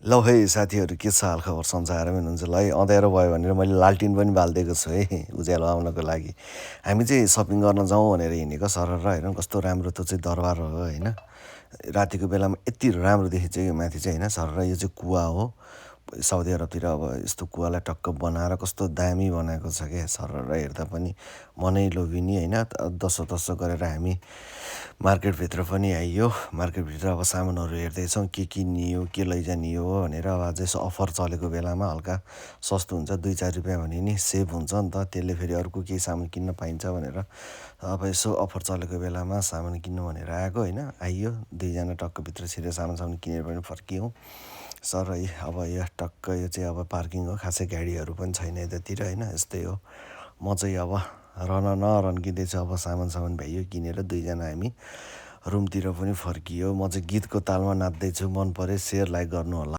लौ है साथीहरू, के छ हालखबर? सन्चै हुनुहुन्छ ल है। अँध्यारो भयो भनेर मैले लालटिन पनि बालिदिएको छु है उज्यालो आउनको लागि। हामी चाहिँ सपिङ गर्न जाउँ भनेर हिँडेको सरर हेरौँ कस्तो राम्रो त्यो चाहिँ दरबार हो होइन। रातिको बेलामा यति राम्रो देखिन्छ यो माथि चाहिँ होइन। सरर यो चाहिँ कुवा हो। साउदी अरबतिर अब यस्तो कुवालाई टक्क बनाएर कस्तो दामी बनाएको छ क्या। सरर हेर्दा पनि मनै लोभिने होइन। दसो दसो गरेर हामी मार्केटभित्र पनि आइयो। मार्केटभित्र अब सामानहरू हेर्दैछौँ के किनियो के लैजाने हो भनेर। अब आज यसो अफर चलेको बेलामा हल्का सस्तो हुन्छ, 2-4 रुपियाँ भने नि सेभ हुन्छ नि त। त्यसले फेरि अर्को केही सामान किन्न पाइन्छ भनेर अब यसो अफर चलेको बेलामा सामान किन्नु भनेर आएको होइन। आइयो दुईजना टक्क भित्र छिरेर सामान किनेर पनि फर्कियौँ। सर अब यो टक्क यो चाहिँ अब पार्किङ हो, खासै गाडीहरू पनि छैन यतातिर होइन। यस्तै हो। म चाहिँ अब रन्किँदैछु। अब सामान भ्याइयो किनेर दुईजना हामी रुमतिर पनि फर्कियो। म चाहिँ गीतको तालमा नाच्दैछु। मन पऱ्यो, सेयर लाइक गर्नु होला।